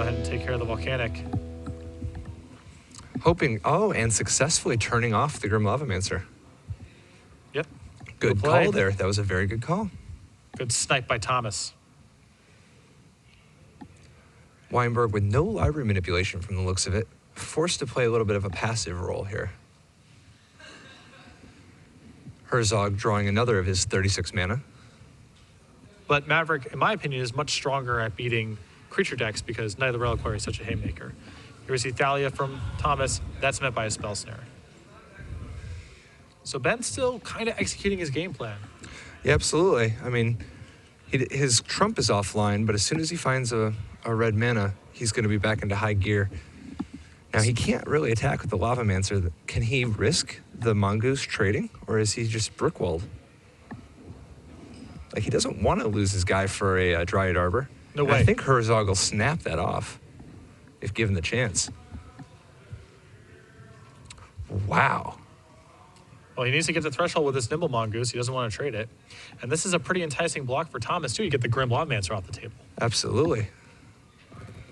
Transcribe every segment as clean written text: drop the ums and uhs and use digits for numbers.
ahead and take care of the volcanic. Hoping, and successfully turning off the Grim Lavamancer. Yep. Good call there. That was a very good call. Good snipe by Thomas. Wienburg with no library manipulation from the looks of it, forced to play a little bit of a passive role here. Herzog drawing another of his 36 mana. But Maverick, in my opinion, is much stronger at beating creature decks because Knight of the Reliquary is such a haymaker. Here we see Thalia from Thomas. That's met by a Spell Snare. So Ben's still kind of executing his game plan. Yeah, absolutely. I mean, his trump is offline, but as soon as he finds a red mana, he's going to be back into high gear. Now, he can't really attack with the Lavamancer. Can he risk the Mongoose trading, or is he just brickwalled? Like, he doesn't want to lose his guy for a Dryad Arbor. No way. I think Herzog will snap that off if given the chance. Wow. Well, he needs to get the threshold with this Nimble Mongoose. He doesn't want to trade it. And this is a pretty enticing block for Thomas, too. You get the Grim Lavamancer off the table. Absolutely.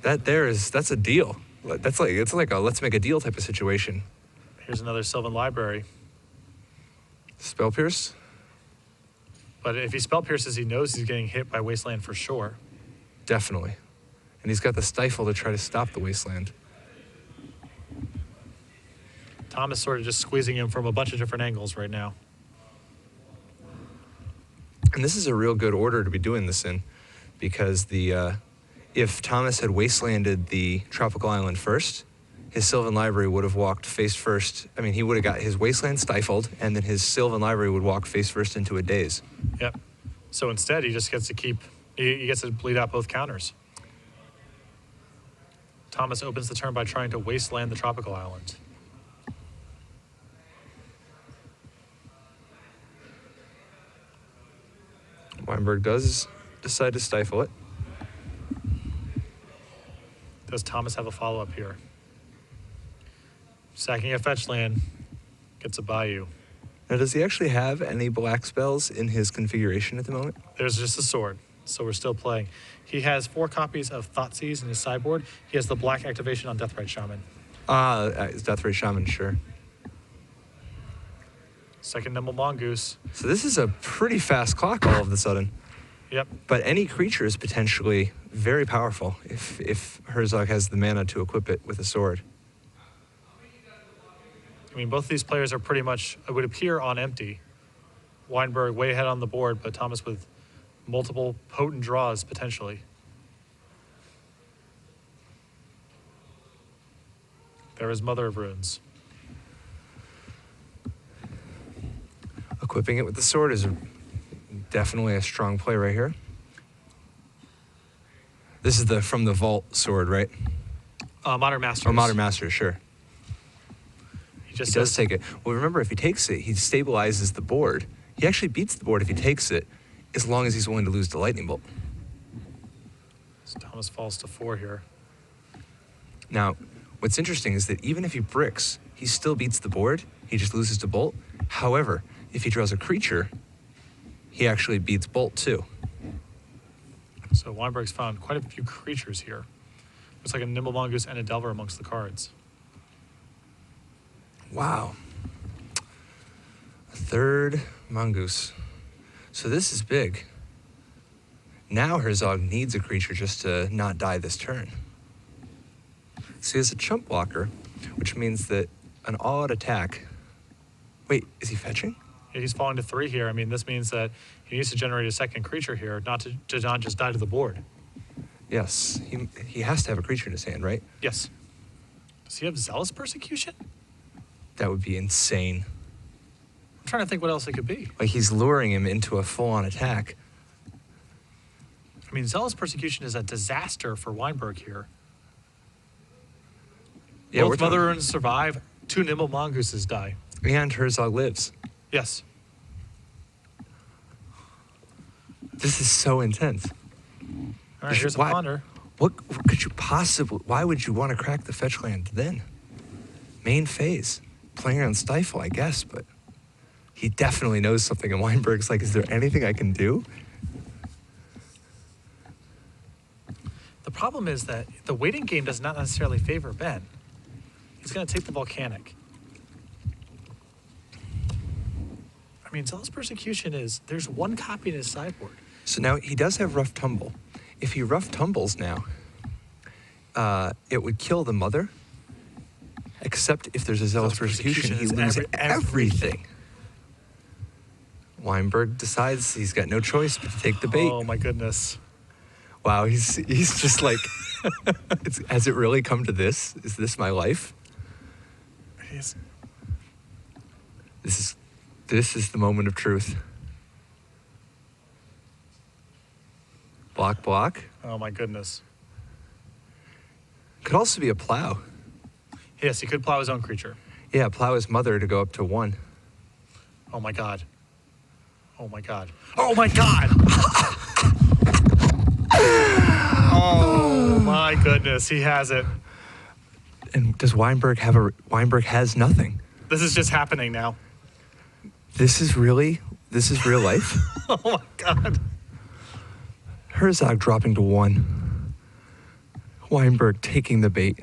That's a deal. It's like a let's make a deal type of situation. Here's another Sylvan Library. Spell Pierce? But if he Spell Pierces, he knows he's getting hit by Wasteland for sure. Definitely. And he's got the Stifle to try to stop the Wasteland. Thomas sort of just squeezing him from a bunch of different angles right now. And this is a real good order to be doing this in, because if Thomas had Wastelanded the Tropical Island first, his Sylvan Library would have walked face first. I mean, he would have got his Wasteland stifled, and then his Sylvan Library would walk face first into a daze. Yep. So instead, he just gets to he gets to bleed out both counters. Thomas opens the turn by trying to Wasteland the Tropical Island. Wienburg does decide to stifle it. Does Thomas have a follow-up here? Sacking a fetch land, gets a Bayou. Now, does he actually have any black spells in his configuration at the moment? There's just a sword, so we're still playing. He has 4 copies of Thoughtseize in his sideboard. He has the black activation on Deathrite Shaman. Deathrite Shaman, sure. Second Nimble Mongoose. So this is a pretty fast clock all of a sudden. Yep. But any creature is potentially very powerful if Herzog has the mana to equip it with a sword. I mean, both of these players are pretty much, it would appear, on empty. Wienburg way ahead on the board, but Thomas with multiple potent draws, potentially. There is Mother of Runes. Equipping it with the sword is definitely a strong play right here. This is from the Vault sword, right? Modern Masters. Oh, Modern Masters, sure. He does take it. Well, remember, if he takes it, he stabilizes the board. He actually beats the board if he takes it, as long as he's willing to lose the Lightning Bolt. So Thomas falls to 4 here. Now, what's interesting is that even if he bricks, he still beats the board. He just loses to Bolt. However, if he draws a creature, he actually beats Bolt too. So Wienburg's found quite a few creatures here. Looks like a Nimble Mongoose and a Delver amongst the cards. Wow. A third Mongoose. So this is big. Now Herzog needs a creature just to not die this turn. So he has a chump blocker, which means that an all-out attack... Wait, is he fetching? Yeah, he's falling to 3 here. I mean, this means that he needs to generate a second creature here, not to not just die to the board. Yes, he has to have a creature in his hand, right? Yes. Does he have Zealous Persecution? That would be insane. I'm trying to think what else it could be. Like, he's luring him into a full-on attack. I mean, Zealous Persecution is a disaster for Wienburg here. Yeah, both Mother Runes survive, 2 Nimble Mongooses die. And Herzog lives. Yes. This is so intense. All right, here's a ponder. What could you possibly... Why would you want to crack the fetch land then? Main phase. Playing around Stifle, I guess, but... He definitely knows something, and Wienburg's like, is there anything I can do? The problem is that the waiting game does not necessarily favor Ben. He's going to take the volcanic. I mean, Zealous Persecution is, there's one copy in his sideboard. So now he does have rough tumble. If he rough tumbles now, it would kill the mother, except if there's a Zealous Persecution, he loses everything. Wienburg decides he's got no choice but to take the bait. Oh my goodness. Wow, he's just like, has it really come to this? Is this my life? This is the moment of truth. Block, block. Oh my goodness. Could also be a plow. Yes, he could plow his own creature. Yeah, plow his mother to go up to 1. Oh my god. Oh my god. Oh my god! Oh my goodness, he has it. And does Wienburg have Wienburg has nothing. This is just happening now. This is real life? Oh my god. Herzog dropping to 1. Wienburg taking the bait.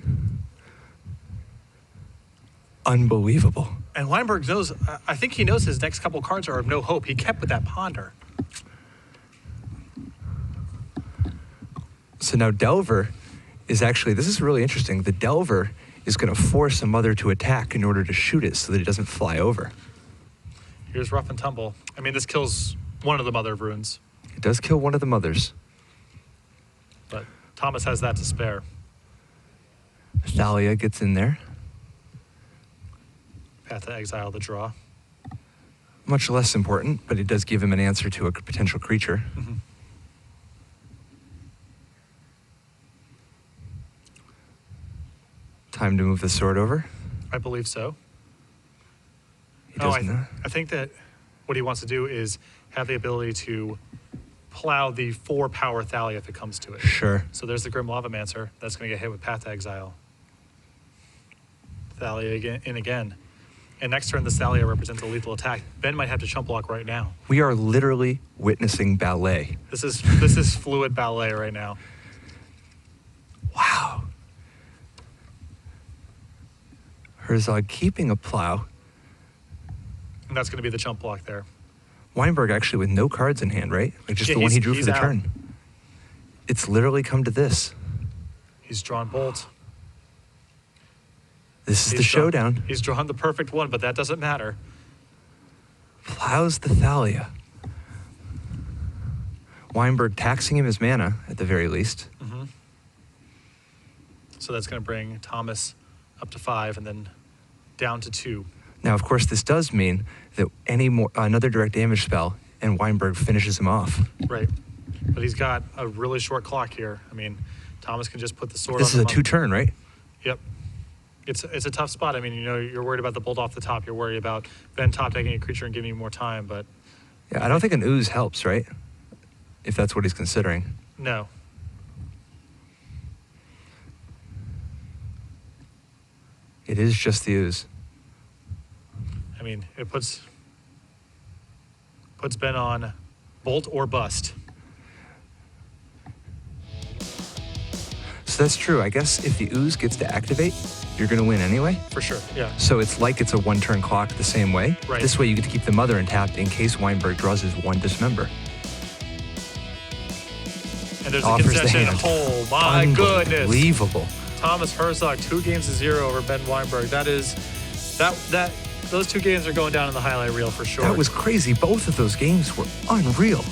Unbelievable. And Wienburg knows, I think he knows his next couple cards are of no hope. He kept with that ponder. So now Delver is actually, this is really interesting. The Delver is going to force a mother to attack in order to shoot it so that it doesn't fly over. Here's Rough and Tumble. I mean, this kills one of the Mother of Runes. It does kill one of the mothers. But Thomas has that to spare. Thalia gets in there. Path to exile the draw. Much less important, but it does give him an answer to a potential creature. Mm-hmm. Time to move the sword over. I believe so. He does not. I think that what he wants to do is have the ability to plow the 4-power Thalia if it comes to it. Sure. So there's the Grim Lavamancer. That's going to get hit with Path to Exile. Thalia again. And next turn, the Thalia represents a lethal attack. Ben might have to chump block right now. We are literally witnessing ballet. This is fluid ballet right now. Wow. Herzog keeping a plow. And that's going to be the chump block there. Wienburg actually with no cards in hand, right? Like just Yeah, the one he drew for he's the out. turn. It's literally come to this. He's drawn Bolt. This is He's the drawn- showdown. He's drawn the perfect one, but that doesn't matter. Plows the Thalia. Wienburg taxing him his mana, at the very least. Mm-hmm. So that's going to bring Thomas up to 5 and then down to 2. Now, of course, this does mean that another direct damage spell and Wienburg finishes him off. Right. But he's got a really short clock here. I mean, Thomas can just put the sword This on is a him. 2-turn, right? Yep. It's a tough spot. I mean, you're worried about the bolt off the top. You're worried about Ben top taking a creature and giving you more time, but Yeah, I don't think an ooze helps, right? If that's what he's considering. no. It is just the ooze. I mean, it puts Ben on bolt or bust. So that's true. I guess if the ooze gets to activate, you're going to win anyway. For sure, yeah. So it's like it's a 1-turn clock the same way. Right. This way you get to keep the mother intact in case Wienburg draws his 1 dismember. And there's a Offers the concession. hand. Oh, my goodness. Unbelievable. Thomas Herzog, 2-0 over Ben Wienburg. Those 2 games are going down in the highlight reel for sure. That was crazy. Both of those games were unreal.